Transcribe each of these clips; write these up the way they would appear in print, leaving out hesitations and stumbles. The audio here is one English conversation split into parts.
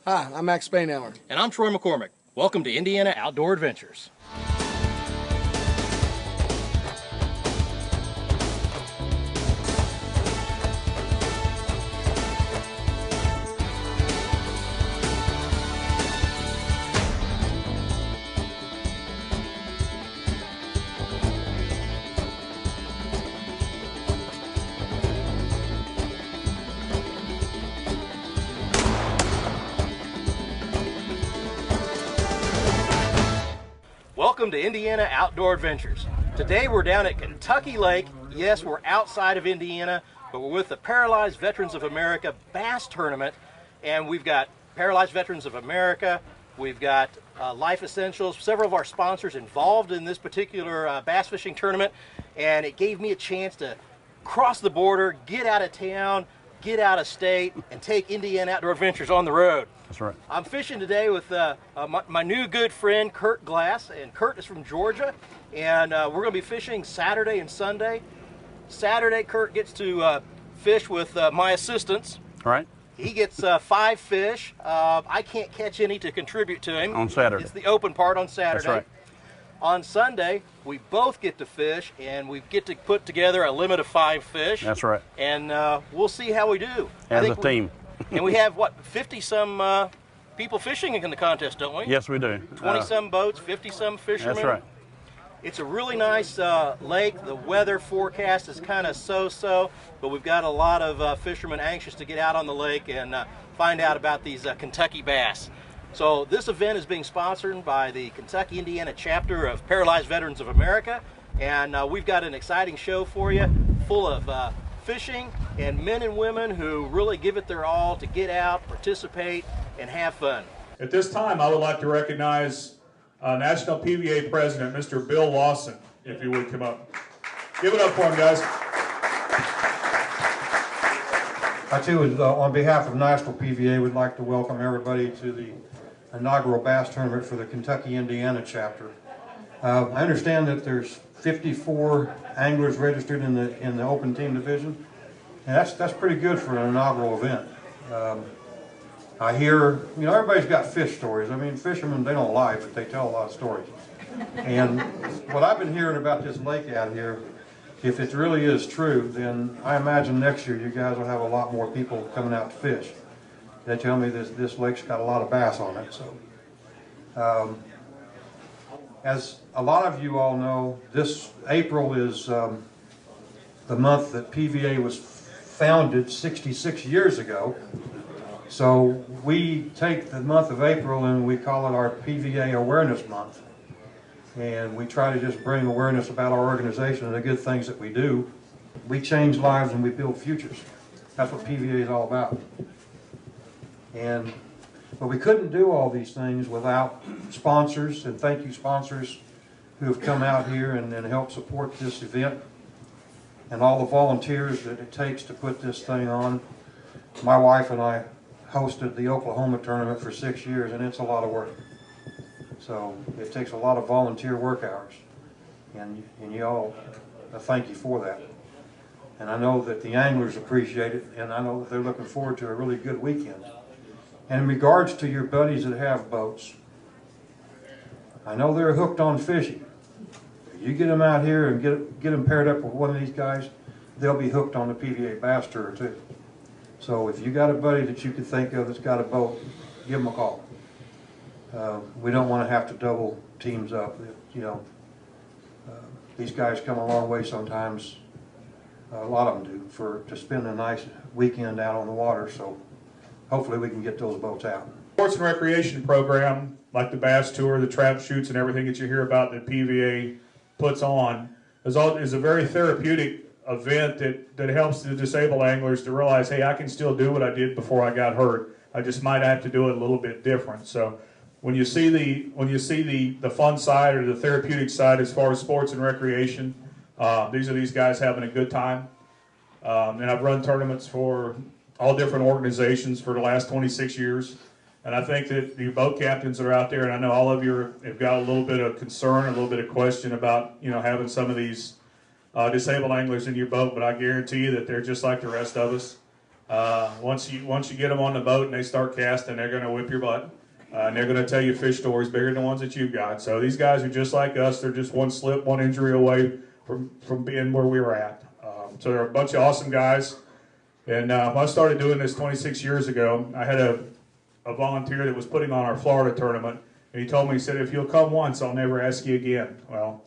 Hi, I'm Max Spaneller. And I'm Troy McCormick. Welcome to Indiana Outdoor Adventures. Welcome to Indiana Outdoor Adventures. Today we're down at Kentucky Lake. Yes, we're outside of Indiana, but we're with the Paralyzed Veterans of America Bass Tournament. And we've got Paralyzed Veterans of America, we've got Life Essentials, several of our sponsors involved in this particular bass fishing tournament. And it gave me a chance to cross the border, get out of town, get out of state, and take Indiana Outdoor Adventures on the road. That's right. I'm fishing today with my new good friend Kurt Glass, and Kurt is from Georgia, and we're going to be fishing Saturday and Sunday. Saturday, Kurt gets to fish with my assistants. All right. He gets 5 fish. I can't catch any to contribute to him. On Saturday. It's the open part on Saturday. That's right. On Sunday, we both get to fish, and we get to put together a limit of 5 fish. That's right. And we'll see how we do. As a team. And we have, what, 50-some people fishing in the contest, don't we? Yes, we do. 20-some boats, 50-some fishermen. That's right. It's a really nice lake. The weather forecast is kind of so-so, but we've got a lot of fishermen anxious to get out on the lake and find out about these Kentucky bass. So this event is being sponsored by the Kentucky, Indiana chapter of Paralyzed Veterans of America, and we've got an exciting show for you, full of fishing and men and women who really give it their all to get out, participate, and have fun. At this time, I would like to recognize National PVA President, Mr. Bill Lawson, if you would come up. Give it up for him, guys. I too, on behalf of National PVA, would like to welcome everybody to the inaugural bass tournament for the Kentucky, Indiana chapter. I understand that there's 54 anglers registered in the open team division, and that's pretty good for an inaugural event. I hear, you know, everybody's got fish stories. I mean, fishermen, they don't lie, but they tell a lot of stories. And what I've been hearing about this lake out here, if it really is true, then I imagine next year you guys will have a lot more people coming out to fish. They tell me this lake's got a lot of bass on it. So, as a lot of you all know, this April is the month that PVA was founded 66 years ago. So we take the month of April and we call it our PVA Awareness Month. And we try to just bring awareness about our organization and the good things that we do. We change lives and we build futures. That's what PVA is all about. But we couldn't do all these things without sponsors, and thank you sponsors who have come out here and helped support this event, and all the volunteers that it takes to put this thing on. My wife and I hosted the Oklahoma tournament for 6 years, and it's a lot of work. So it takes a lot of volunteer work hours, and you all, thank you for that. And I know that the anglers appreciate it, and I know that they're looking forward to a really good weekend. And in regards to your buddies that have boats, I know they're hooked on fishing. You get them out here and get them paired up with one of these guys, they'll be hooked on the PVA Bass Tour too. So if you got a buddy that you can think of that's got a boat, give them a call. We don't want to have to double teams up. You know, these guys come a long way sometimes. A lot of them do to spend a nice weekend out on the water. So hopefully we can get those boats out. Sports and recreation program, like the Bass Tour, the trap shoots, and everything that you hear about that PVA puts on, is a very therapeutic event that helps the disabled anglers to realize, hey, I can still do what I did before I got hurt. I just might have to do it a little bit different. So when you see the fun side or the therapeutic side as far as sports and recreation, these are these guys having a good time. And I've run tournaments for all different organizations for the last 26 years. And I think that the boat captains that are out there, and I know all of you have got a little bit of concern, a little bit of question about, you know, having some of these disabled anglers in your boat, but I guarantee you that they're just like the rest of us. Once you get them on the boat and they start casting, they're going to whip your butt. And they're going to tell you fish stories bigger than the ones that you've got. So these guys are just like us. They're just one slip, one injury away from being where we were at. So they're a bunch of awesome guys. And when I started doing this 26 years ago, I had a volunteer that was putting on our Florida tournament. And he told me, he said, if you'll come once, I'll never ask you again. Well,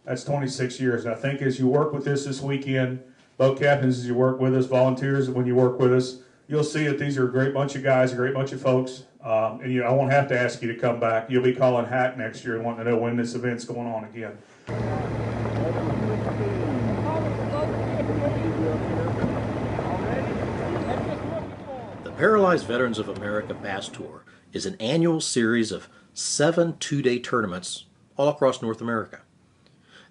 that's 26 years. And I think as you work with this weekend, boat captains, as you work with us, volunteers, when you work with us, you'll see that these are a great bunch of guys, a great bunch of folks. And I won't have to ask you to come back. You'll be calling Hack next year and wanting to know when this event's going on again. The Paralyzed Veterans of America Bass Tour is an annual series of 7 two-day tournaments all across North America.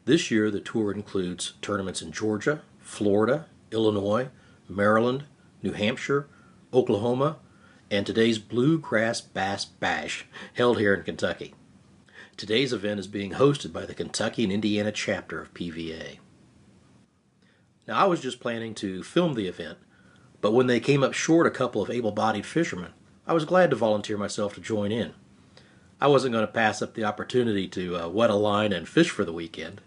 This year, the tour includes tournaments in Georgia, Florida, Illinois, Maryland, New Hampshire, Oklahoma, and today's Bluegrass Bass Bash, held here in Kentucky. Today's event is being hosted by the Kentucky and Indiana chapter of PVA. Now, I was just planning to film the event, but when they came up short a couple of able-bodied fishermen, I was glad to volunteer myself to join in. I wasn't going to pass up the opportunity to wet a line and fish for the weekend.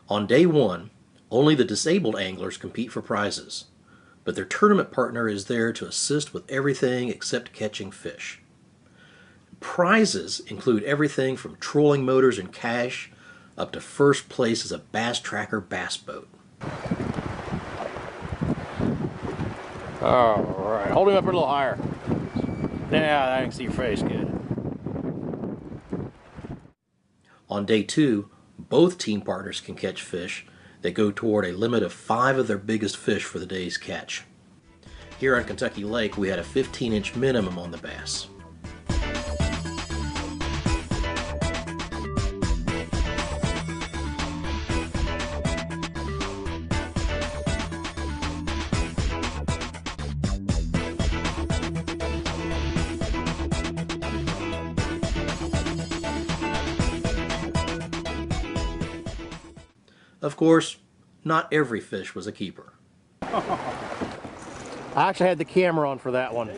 On day one, only the disabled anglers compete for prizes, but their tournament partner is there to assist with everything except catching fish. Prizes include everything from trolling motors and cash up to first place as a Bass Tracker bass boat. All right, hold him up a little higher. Yeah, I can see your face good. On day two, both team partners can catch fish that go toward a limit of 5 of their biggest fish for the day's catch. Here on Kentucky Lake, we had a 15-inch minimum on the bass. Of course, not every fish was a keeper. I actually had the camera on for that one.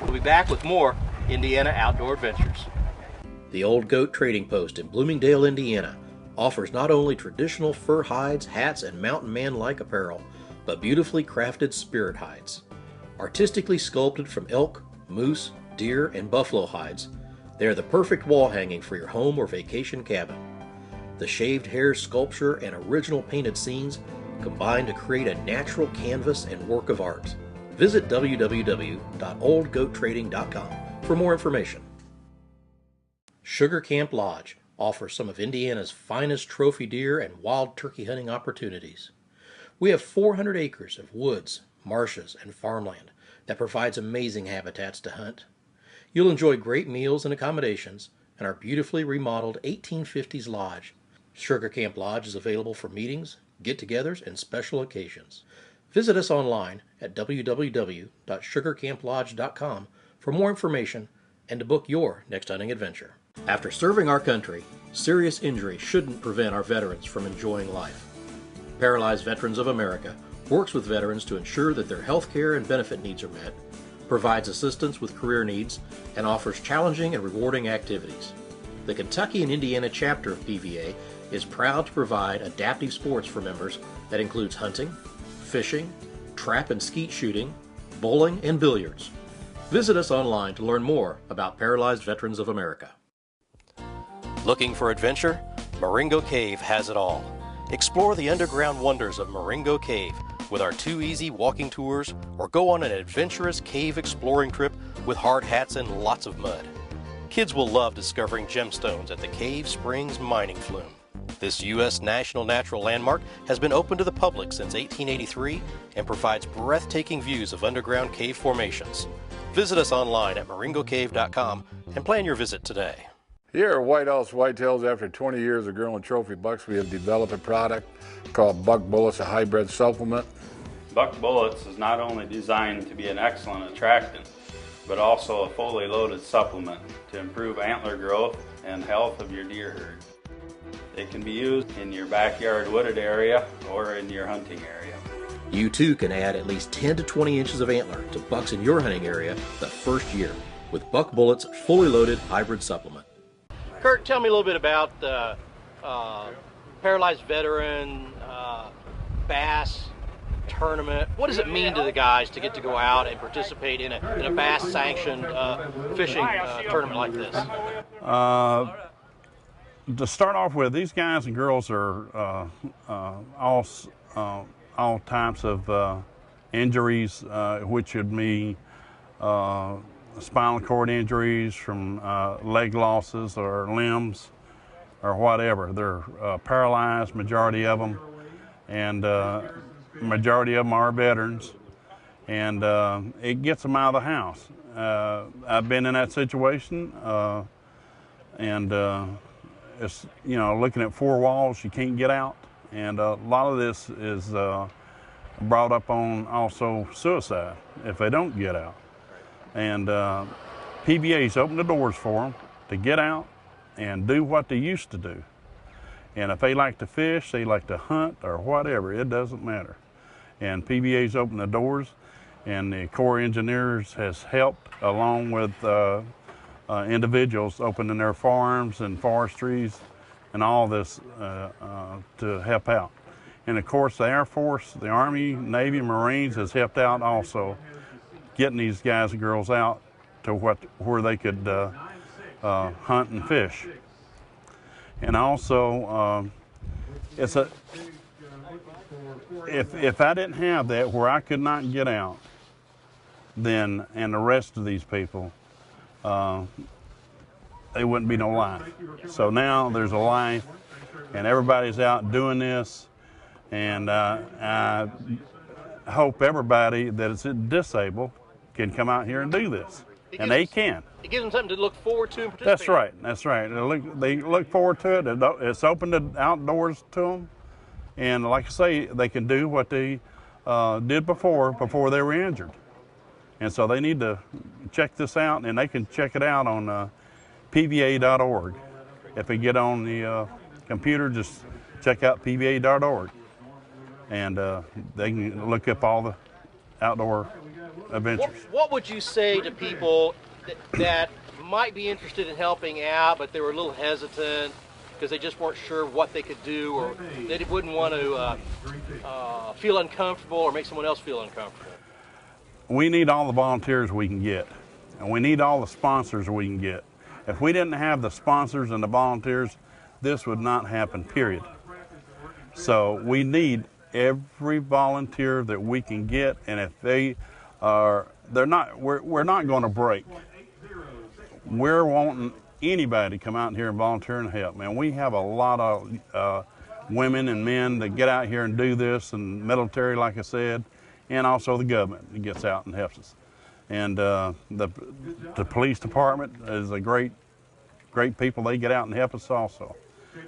We'll be back with more Indiana Outdoor Adventures. The Old Goat Trading Post in Bloomingdale, Indiana offers not only traditional fur hides, hats, and mountain man-like apparel, but beautifully crafted spirit hides. Artistically sculpted from elk, moose, deer, and buffalo hides, they are the perfect wall hanging for your home or vacation cabin. The shaved hair sculpture and original painted scenes combine to create a natural canvas and work of art. Visit www.oldgoattrading.com for more information. Sugar Camp Lodge offers some of Indiana's finest trophy deer and wild turkey hunting opportunities. We have 400 acres of woods, marshes, and farmland that provides amazing habitats to hunt. You'll enjoy great meals and accommodations in our beautifully remodeled 1850s lodge. Sugar Camp Lodge is available for meetings, get-togethers, and special occasions. Visit us online at www.sugarcamplodge.com for more information and to book your next hunting adventure. After serving our country, serious injury shouldn't prevent our veterans from enjoying life. Paralyzed Veterans of America works with veterans to ensure that their health care and benefit needs are met, provides assistance with career needs, and offers challenging and rewarding activities. The Kentucky and Indiana chapter of PVA is proud to provide adaptive sports for members that includes hunting, fishing, trap and skeet shooting, bowling, and billiards. Visit us online to learn more about Paralyzed Veterans of America. Looking for adventure? Marengo Cave has it all. Explore the underground wonders of Marengo Cave with our 2 easy walking tours, or go on an adventurous cave exploring trip with hard hats and lots of mud. Kids will love discovering gemstones at the Cave Springs mining flume. This U.S. National Natural Landmark has been open to the public since 1883 and provides breathtaking views of underground cave formations. Visit us online at marengocave.com and plan your visit today. Here at White House Whitetails, after 20 years of growing trophy bucks, we have developed a product called Buck Bullets, a hybrid supplement. Buck Bullets is not only designed to be an excellent attractant, but also a fully loaded supplement to improve antler growth and health of your deer herd. It can be used in your backyard wooded area or in your hunting area. You too can add at least 10 to 20 inches of antler to bucks in your hunting area the first year with Buck Bullet's fully loaded hybrid supplement. Kurt, tell me a little bit about Paralyzed Veteran Bass Tournament. What does it mean to the guys to get to go out and participate in a bass sanctioned fishing tournament like this? To start off with, these guys and girls are all types of injuries, which would be spinal cord injuries from leg losses or limbs or whatever. They're paralyzed, majority of them, and majority of them are veterans, and it gets them out of the house. I've been in that situation, and it's, you know, looking at four walls, you can't get out, and a lot of this is brought up on also suicide if they don't get out. And PVA's opened the doors for them to get out and do what they used to do. And if they like to fish, they like to hunt or whatever, it doesn't matter. And PVA's opened the doors, and the Corps of Engineers has helped along with individuals opening their farms and forestries and all this to help out. And of course the Air Force, the Army, Navy, Marines has helped out also, getting these guys and girls out to where they could hunt and fish. And also it's a, if I didn't have that where I could not get out, then, and the rest of these people, there wouldn't be no life. So now there's a life, and everybody's out doing this, and I hope everybody that is disabled can come out here and do this, and they can. It gives them something to look forward to and participate That's right, that's right. They look forward to it. It's opened the outdoors to them, and like I say, they can do what they did before they were injured. And so they need to check this out, and they can check it out on PVA.org. If they get on the computer, just check out PVA.org, and they can look up all the outdoor adventures. What would you say to people that might be interested in helping out, but they were a little hesitant because they just weren't sure what they could do, or they wouldn't want to feel uncomfortable or make someone else feel uncomfortable? We need all the volunteers we can get, and we need all the sponsors we can get. If we didn't have the sponsors and the volunteers, this would not happen, period. So we need every volunteer that we can get, and if we're not going to break. We're wanting anybody to come out here and volunteer and help. Man, we have a lot of women and men that get out here and do this, and military, like I said, and also the government that gets out and helps us. And the police department is a great people. They get out and help us also.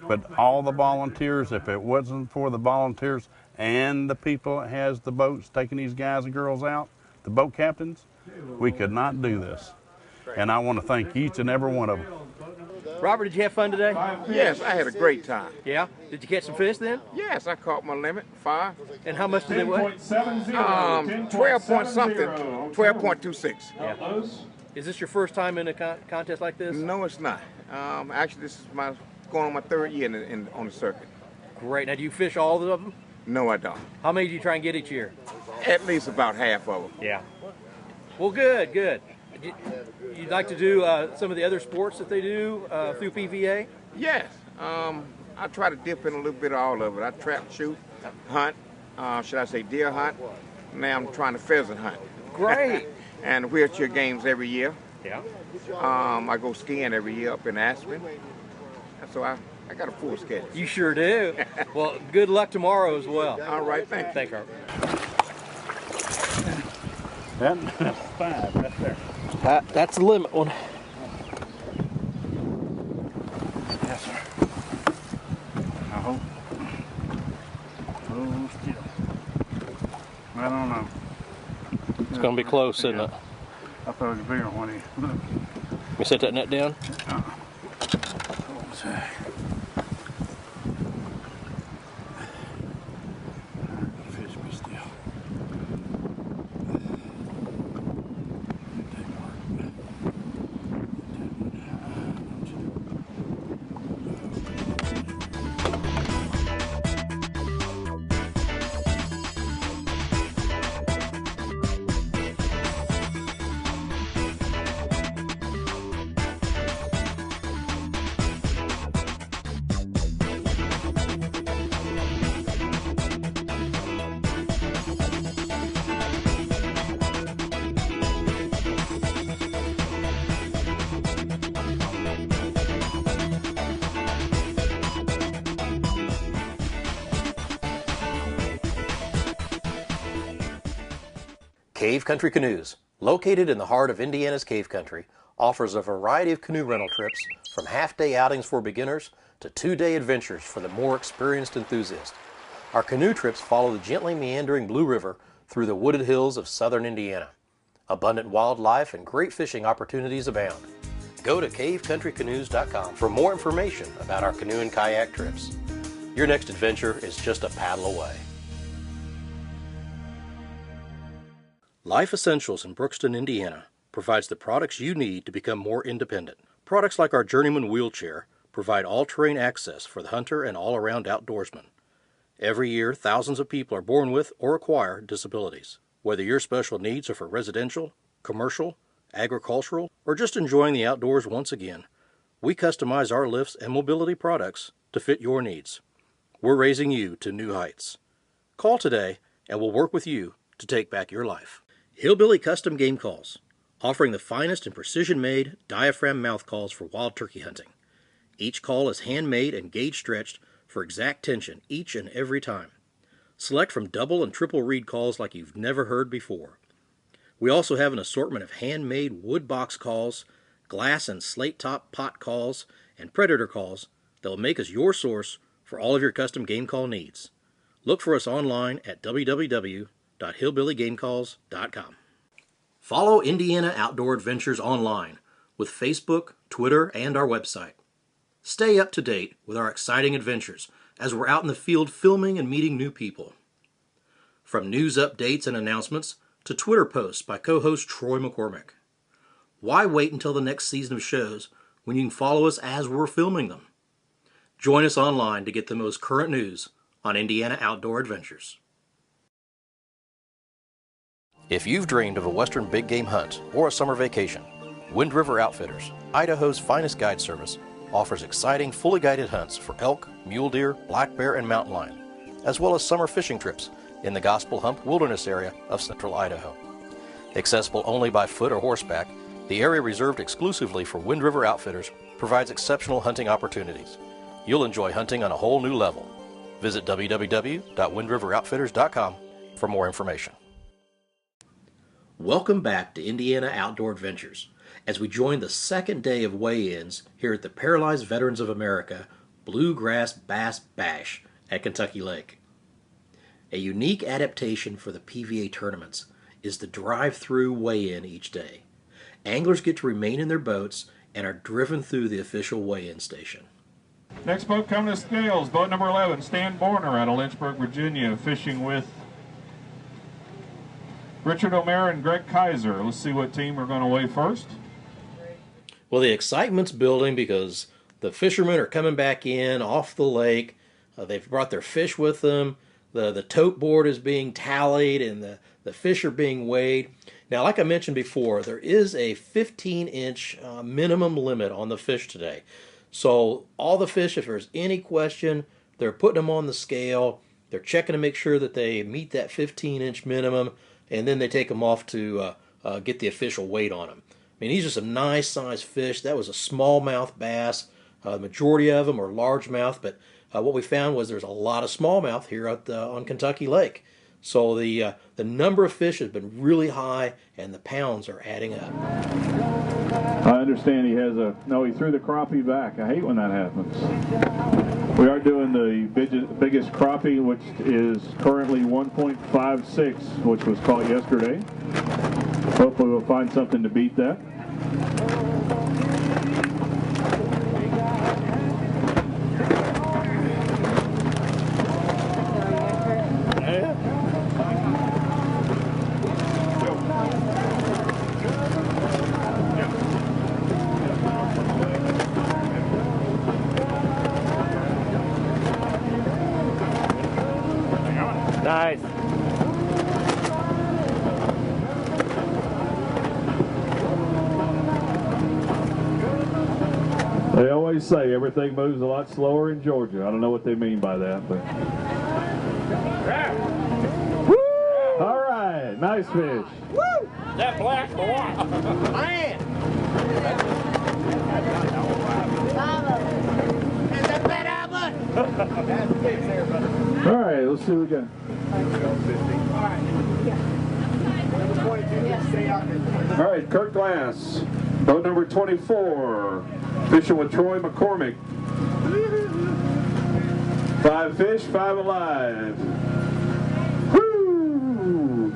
But all the volunteers, if it wasn't for the volunteers and the people that has the boats taking these guys and girls out, the boat captains, we could not do this. And I want to thank each and every one of them. Robert, did you have fun today? Yes, I had a great time. Yeah? Did you catch some fish then? Yes, I caught my limit, 5. And how much did it weigh? 12 point something, 12.26. Yeah. Is this your first time in a contest like this? No, it's not. Actually, this is going on my 3rd year on the circuit. Great. Now, do you fish all of them? No, I don't. How many do you try and get each year? At least about half of them. Yeah. Well, good, good. You'd like to do some of the other sports that they do through PVA? Yes. I try to dip in a little bit of all of it. I trap, shoot, hunt, should I say deer hunt. Now I'm trying to pheasant hunt. Great. And wheelchair games every year. Yeah. I go skiing every year up in Aspen. So I got a full schedule. You sure do. Well, good luck tomorrow as well. All right, thank you. Thanks, Robert. That's 5, that's there. That's the limit one. Yes, sir. I hope. Oh, still. I don't know. It's going to be close, isn't it? I thought it was bigger when he looked. You set that net down? Cave Country Canoes, located in the heart of Indiana's Cave Country, offers a variety of canoe rental trips from half-day outings for beginners to 2-day adventures for the more experienced enthusiast. Our canoe trips follow the gently meandering Blue River through the wooded hills of southern Indiana. Abundant wildlife and great fishing opportunities abound. Go to cavecountrykanoes.com for more information about our canoe and kayak trips. Your next adventure is just a paddle away. Life Essentials in Brookston, Indiana provides the products you need to become more independent. Products like our Journeyman wheelchair provide all-terrain access for the hunter and all-around outdoorsman. Every year, thousands of people are born with or acquire disabilities. Whether your special needs are for residential, commercial, agricultural, or just enjoying the outdoors once again, we customize our lifts and mobility products to fit your needs. We're raising you to new heights. Call today and we'll work with you to take back your life. Hillbilly Custom Game Calls, offering the finest and precision-made diaphragm mouth calls for wild turkey hunting. Each call is handmade and gauge stretched for exact tension each and every time. Select from double and triple reed calls like you've never heard before. We also have an assortment of handmade wood box calls, glass and slate top pot calls, and predator calls that will make us your source for all of your custom game call needs. Look for us online at www.hillbillygamecalls.com. Follow Indiana Outdoor Adventures online with Facebook, Twitter, and our website. Stay up to date with our exciting adventures as we're out in the field filming and meeting new people. From news updates and announcements to Twitter posts by co-host Troy McCormick. Why wait until the next season of shows when you can follow us as we're filming them? Join us online to get the most current news on Indiana Outdoor Adventures. If you've dreamed of a western big game hunt or a summer vacation, Wind River Outfitters, Idaho's finest guide service, offers exciting fully guided hunts for elk, mule deer, black bear, and mountain lion, as well as summer fishing trips in the Gospel Hump Wilderness area of central Idaho. Accessible only by foot or horseback, the area reserved exclusively for Wind River Outfitters provides exceptional hunting opportunities. You'll enjoy hunting on a whole new level. Visit www.windriveroutfitters.com for more information. Welcome back to Indiana Outdoor Adventures as we join the second day of weigh-ins here at the Paralyzed Veterans of America Bluegrass Bass Bash at Kentucky Lake. A unique adaptation for the PVA tournaments is the drive-through weigh-in each day. Anglers get to remain in their boats and are driven through the official weigh-in station. Next boat coming to scales, boat number 11, Stan Borner out of Lynchburg, Virginia, fishing with Richard O'Meara and Greg Kaiser. Let's see what team we're going to weigh first. Well, the excitement's building because the fishermen are coming back in off the lake. They've brought their fish with them. The tote board is being tallied and the fish are being weighed. Now, like I mentioned before, there is a 15-inch minimum limit on the fish today. So all the fish, if there's any question, they're putting them on the scale. They're checking to make sure that they meet that 15-inch minimum, and then they take them off to get the official weight on them. I mean, these are some nice sized fish. That was a smallmouth bass. The majority of them are largemouth, but what we found was there's a lot of smallmouth here on Kentucky Lake. So the number of fish has been really high, and the pounds are adding up. I understand he threw the crappie back. I hate when that happens. We are doing the biggest crappie, which is currently 1.56, which was caught yesterday. Hopefully we'll find something to beat that. Nice. They always say everything moves a lot slower in Georgia. I don't know what they mean by that, but. Woo! All right, nice fish. Woo! That black boy. Man! Is that bad apple? All right, let's see what we got. All right, Kurt Glass, boat number 24, fishing with Troy McCormick. 5 fish, 5 alive. Woo!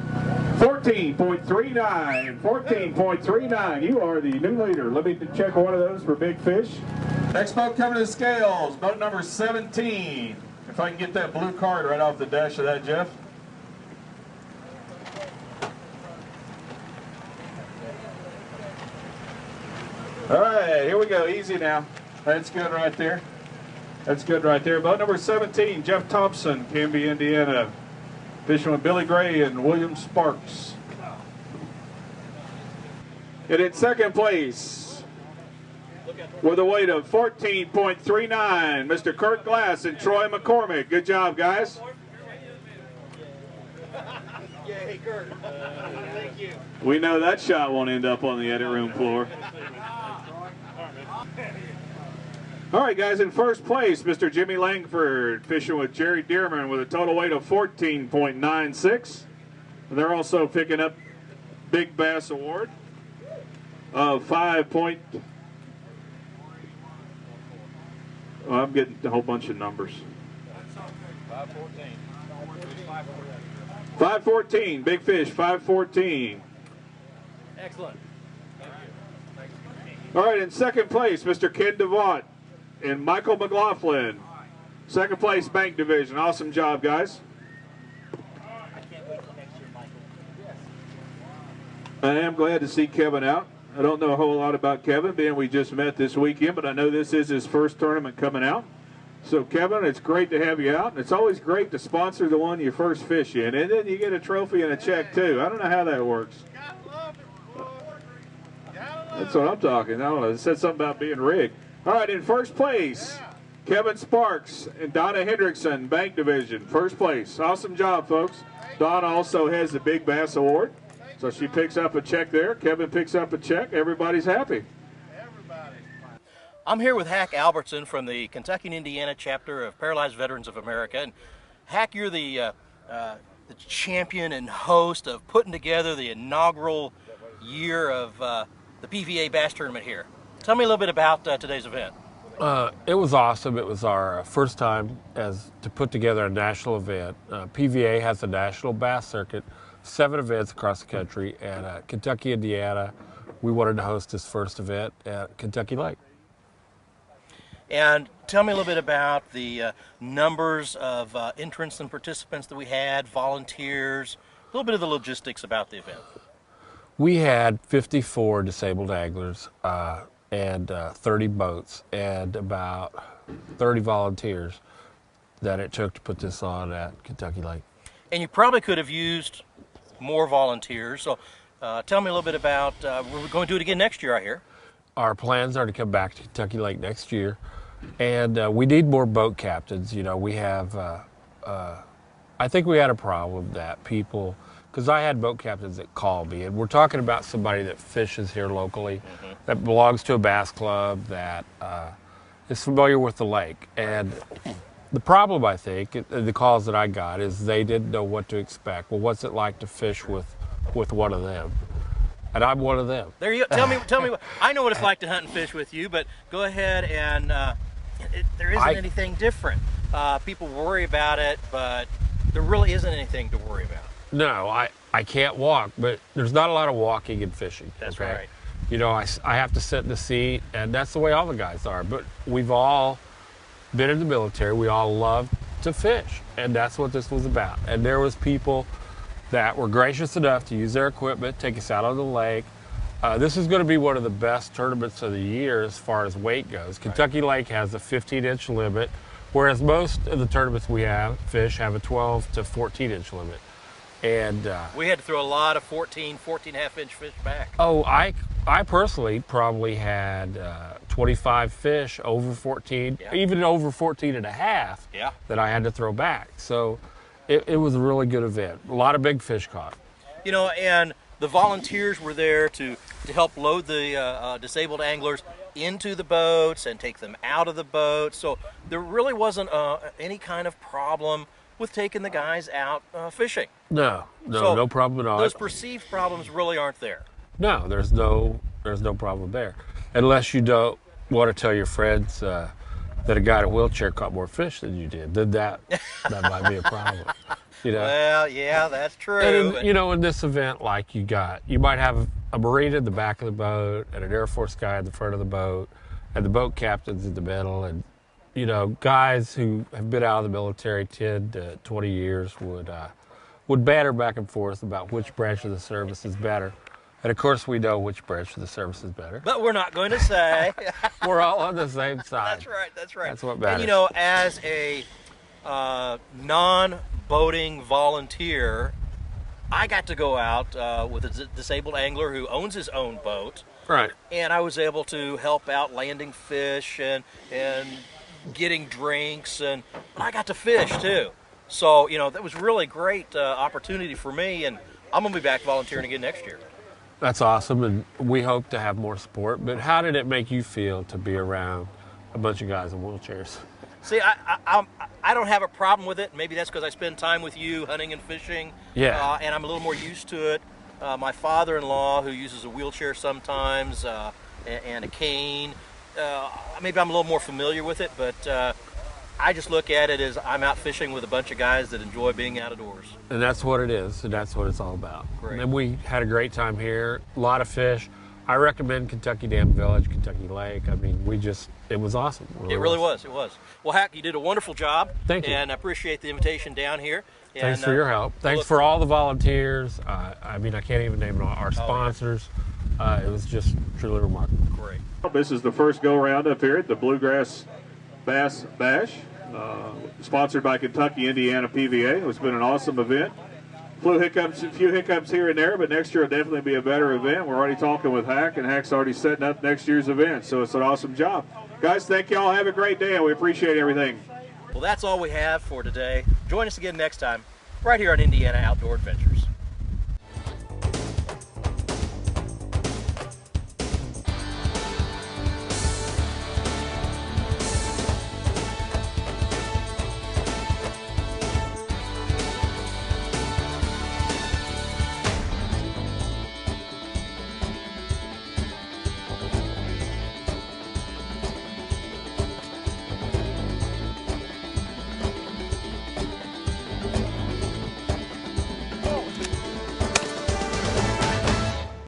14.39, 14.39. You are the new leader. Let me check one of those for big fish. Next boat coming to the scales, boat number 17. If I can get that blue card right off the dash of that, Jeff. All right, here we go. Easy now. That's good right there. That's good right there. Boat number 17, Jeff Thompson, Canby, Indiana. Fishing with Billy Gray and William Sparks. And in second place, with a weight of 14.39, Mr. Kurt Glass and Troy McCormick. Good job, guys. Yay, Kurt. Thank you. We know that shot won't end up on the edit room floor. All right, guys, in first place, Mr. Jimmy Langford, fishing with Jerry Dearman with a total weight of 14.96. And they're also picking up Big Bass Award of 5 point. Oh, I'm getting a whole bunch of numbers. 514, big fish, 514. Excellent. All right, in second place, Mr. Ken DeVaught and Michael McLaughlin. Second place, Bank Division. Awesome job, guys. I am glad to see Kevin out. I don't know a whole lot about Kevin, being we just met this weekend, but I know this is his first tournament coming out. So, Kevin, it's great to have you out. And it's always great to sponsor the one you first fish in. And then you get a trophy and a check, too. I don't know how that works. That's what I'm talking. I don't know. It said something about being rigged. All right, in first place, Kevin Sparks and Donna Hendrickson, Bank Division. First place. Awesome job, folks. Donna also has the Big Bass Award. So she picks up a check there. Kevin picks up a check. Everybody's happy. I'm here with Hack Albertson from the Kentucky and Indiana chapter of Paralyzed Veterans of America. And Hack, you're the champion and host of putting together the inaugural year of the PVA Bass Tournament here. Tell me a little bit about today's event. It was awesome. It was our first time to put together a national event. PVA has a national bass circuit, 7 events across the country, and Kentucky, Indiana, we wanted to host this first event at Kentucky Lake. And tell me a little bit about the numbers of entrants and participants that we had, volunteers, a little bit of the logistics about the event. We had 54 disabled anglers and 30 boats and about 30 volunteers that it took to put this on at Kentucky Lake. And you probably could have used more volunteers. So tell me a little bit about, we're going to do it again next year, I hear. Our plans are to come back to Kentucky Lake next year. And we need more boat captains. You know, we have, I think we had a problem that people, because I had boat captains that called me, and we're talking about somebody that fishes here locally, that belongs to a bass club, that is familiar with the lake. And the problem, I think, the calls that I got is they didn't know what to expect. Well, what's it like to fish with one of them? And I'm one of them. There you go. Tell me. I know what it's like to hunt and fish with you, but go ahead and there isn't anything different. People worry about it, but there really isn't anything to worry about. No, I can't walk, but there's not a lot of walking and fishing. That's okay? right. You know, I have to sit in the seat, and that's the way all the guys are. But we've all been in the military. We all love to fish, and that's what this was about. And there was people that were gracious enough to use their equipment, take us out on the lake. This is going to be one of the best tournaments of the year as far as weight goes. Kentucky Lake has a 15-inch limit, whereas most of the tournaments we have a 12 to 14-inch limit. And we had to throw a lot of 14.5-inch fish back. Oh, I personally probably had 25 fish over 14, even over 14 and a half that I had to throw back. So it was a really good event. A lot of big fish caught. You know, and the volunteers were there to help load the disabled anglers into the boats and take them out of the boats. So there really wasn't any kind of problem with taking the guys out fishing. No problem at all. Those perceived problems really aren't there. No, there's no problem there, unless you don't want to tell your friends that a guy in a wheelchair caught more fish than you did. Then that might be a problem. You know? Well, yeah, that's true. And in this event, like you might have a Marine in the back of the boat and an Air Force guy in the front of the boat, and the boat captain's in the middle, and guys who have been out of the military 10 to 20 years would banter back and forth about which branch of the service is better. And of course, we know which branch of the service is better. But we're not going to say. We're all on the same side. That's right. That's what matters. And as a non-boating volunteer, I got to go out with a disabled angler who owns his own boat. Right. And I was able to help out landing fish and getting drinks, but I got to fish too. So, that was really great opportunity for me, and I'm going to be back volunteering again next year. That's awesome, and we hope to have more support. But how did it make you feel to be around a bunch of guys in wheelchairs? See, I don't have a problem with it. Maybe that's because I spend time with you hunting and fishing. Yeah. And I'm a little more used to it. My father-in-law, who uses a wheelchair sometimes and a cane, maybe I'm a little more familiar with it, but I just look at it as I'm out fishing with a bunch of guys that enjoy being outdoors. And that's what it is, and that's what it's all about. Great. And we had a great time here, a lot of fish. I recommend Kentucky Dam Village, Kentucky Lake. I mean, it was awesome. It really was. Well, Hack, you did a wonderful job. Thank you. And I appreciate the invitation down here. Thanks for your help. Thanks for all the volunteers. I can't even name our sponsors. It was just truly remarkable. Great. This is the first go-round up here at the Bluegrass Bass Bash, sponsored by Kentucky Indiana PVA. It's been an awesome event. A few hiccups here and there, but next year will definitely be a better event. We're already talking with Hack, and Hack's already setting up next year's event, so it's an awesome job. Guys, thank you all. Have a great day, and we appreciate everything. Well, that's all we have for today. Join us again next time, right here on Indiana Outdoor Adventures.